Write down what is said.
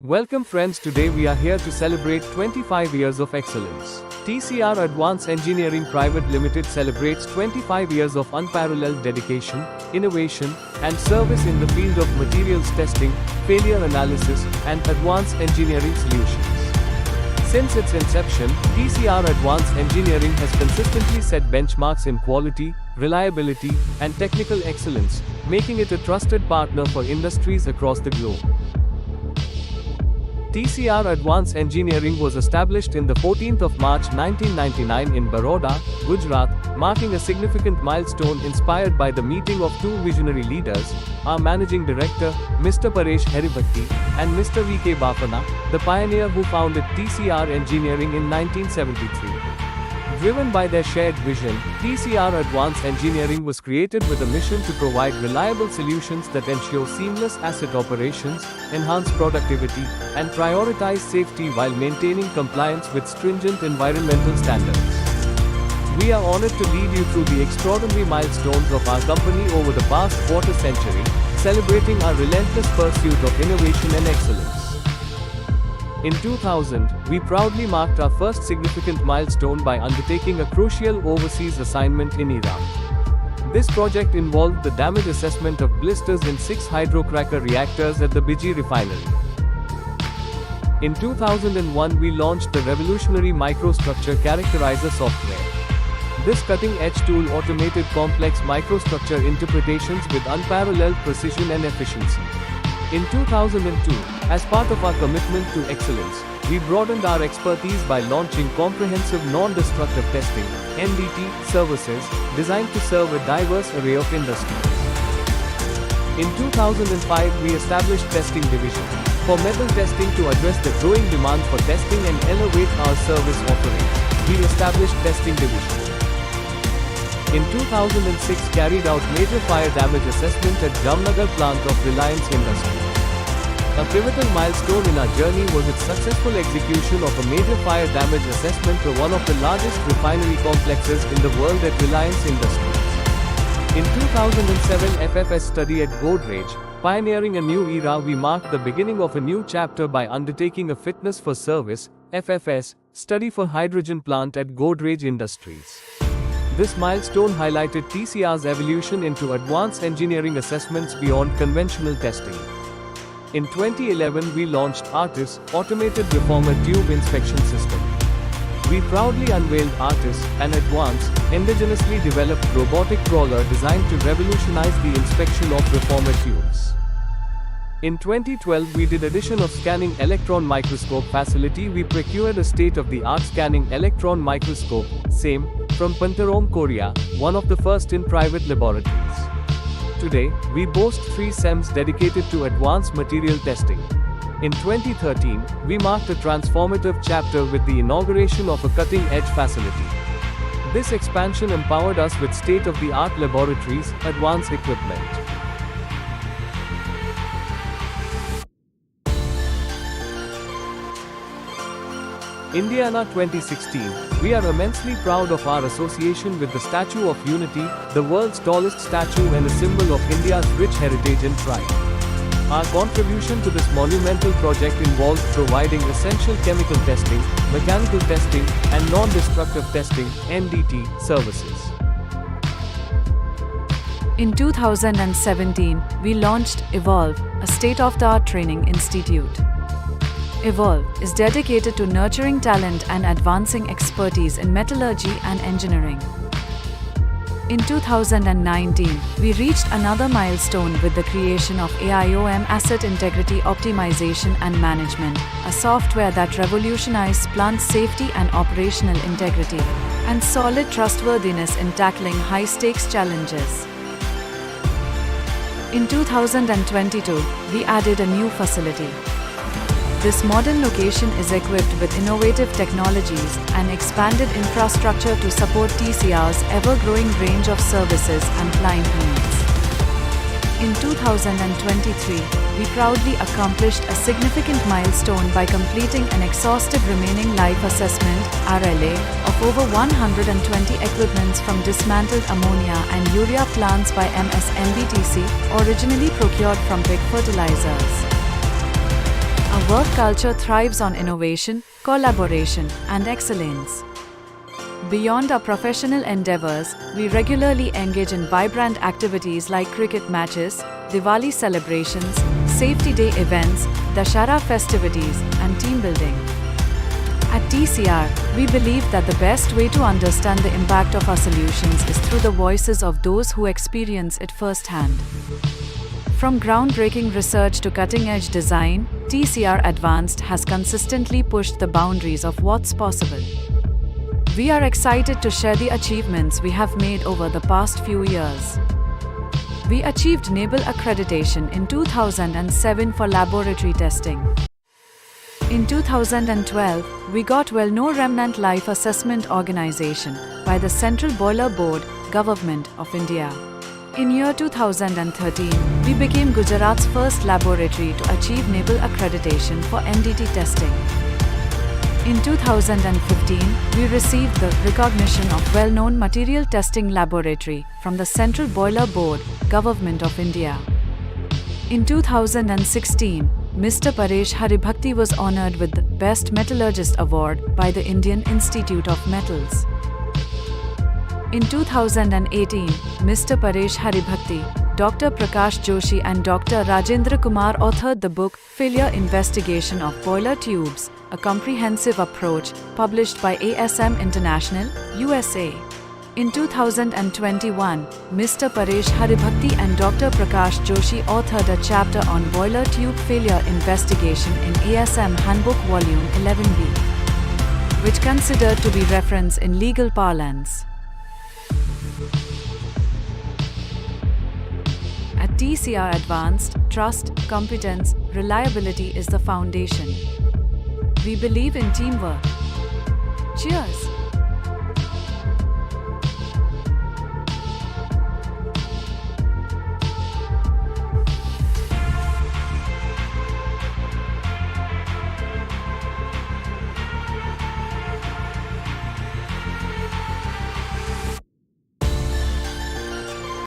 Welcome friends, today we are here to celebrate 25 years of excellence. TCR Advanced Engineering Private Limited celebrates 25 years of unparalleled dedication, innovation, and service in the field of materials testing, failure analysis, and advanced engineering solutions. Since its inception, TCR Advanced Engineering has consistently set benchmarks in quality, reliability, and technical excellence, making it a trusted partner for industries across the globe. TCR Advanced Engineering was established in the 14th of March 1999 in Baroda, Gujarat, marking a significant milestone inspired by the meeting of two visionary leaders, our Managing Director, Mr. Paresh Haribhatti, and Mr. V.K. Bafana, the pioneer who founded TCR Engineering in 1973. Driven by their shared vision, TCR Advanced Engineering was created with a mission to provide reliable solutions that ensure seamless asset operations, enhance productivity, and prioritize safety while maintaining compliance with stringent environmental standards. We are honored to lead you through the extraordinary milestones of our company over the past quarter century, celebrating our relentless pursuit of innovation and excellence. In 2000, we proudly marked our first significant milestone by undertaking a crucial overseas assignment in Iraq. This project involved the damage assessment of blisters in 6 hydrocracker reactors at the Biji refinery. In 2001, we launched the revolutionary microstructure characterizer software. This cutting-edge tool automated complex microstructure interpretations with unparalleled precision and efficiency. In 2002, as part of our commitment to excellence, we broadened our expertise by launching comprehensive non-destructive testing (NDT) services designed to serve a diverse array of industries. In 2005, we established Testing Division for metal testing to address the growing demand for testing and elevate our service offerings. We established Testing Division. In 2006, carried out major fire damage assessment at Jamnagar plant of Reliance Industries. A pivotal milestone in our journey was its successful execution of a major fire damage assessment to one of the largest refinery complexes in the world at Reliance Industries. In 2007, FFS study at Godrej, pioneering a new era. We marked the beginning of a new chapter by undertaking a fitness for service (FFS) study for hydrogen plant at Godrej Industries. This milestone highlighted TCR's evolution into advanced engineering assessments beyond conventional testing. In 2011, we launched ARTIS, Automated Reformer Tube Inspection System. We proudly unveiled ARTIS, an advanced, indigenously developed robotic crawler designed to revolutionize the inspection of reformer tubes. In 2012, we did addition of scanning electron microscope facility. We procured a state-of-the-art scanning electron microscope, SAME, from Pantarom, Korea, one of the first in private laboratories. Today, we boast 3 SEMs dedicated to advanced material testing. In 2013, we marked a transformative chapter with the inauguration of a cutting-edge facility. This expansion empowered us with state-of-the-art laboratories, advanced equipment. Indiana 2016, we are immensely proud of our association with the Statue of Unity, the world's tallest statue and a symbol of India's rich heritage and pride. Our contribution to this monumental project involved providing essential chemical testing, mechanical testing, and non-destructive testing (NDT) services. In 2017, we launched Evolve, a state-of-the-art training institute. Evolve is dedicated to nurturing talent and advancing expertise in metallurgy and engineering. In 2019, we reached another milestone with the creation of AIOM Asset Integrity Optimization and Management, a software that revolutionized plant safety and operational integrity, and solid trustworthiness in tackling high-stakes challenges. In 2022, we added a new facility. This modern location is equipped with innovative technologies and expanded infrastructure to support TCR's ever-growing range of services and client needs. In 2023, we proudly accomplished a significant milestone by completing an exhaustive remaining life assessment (RLA) of over 120 equipments from dismantled ammonia and urea plants by MS NBTC, originally procured from Big Fertilizers. A work culture thrives on innovation, collaboration, and excellence. Beyond our professional endeavors, we regularly engage in vibrant activities like cricket matches, Diwali celebrations, Safety Day events, Dashara festivities, and team building. At TCR, we believe that the best way to understand the impact of our solutions is through the voices of those who experience it firsthand. From groundbreaking research to cutting-edge design, TCR Advanced has consistently pushed the boundaries of what's possible. We are excited to share the achievements we have made over the past few years. We achieved NABLE accreditation in 2007 for laboratory testing. In 2012, we got WELL No Remnant Life Assessment Organization by the Central Boiler Board, Government of India. In year 2013, we became Gujarat's first laboratory to achieve NABLE accreditation for NDT testing. In 2015, we received the recognition of well-known material testing laboratory from the Central Boiler Board, Government of India. In 2016, Mr. Paresh Haribhakti was honored with the Best Metallurgist Award by the Indian Institute of Metals. In 2018, Mr. Paresh Haribhakti, Dr. Prakash Joshi and Dr. Rajendra Kumar authored the book Failure Investigation of Boiler Tubes, a comprehensive approach, published by ASM International, USA. In 2021, Mr. Paresh Haribhakti and Dr. Prakash Joshi authored a chapter on boiler tube failure investigation in ASM Handbook Volume 11B, which considered to be reference in legal parlance. At TCR Advanced, trust, competence, reliability is the foundation. We believe in teamwork. Cheers!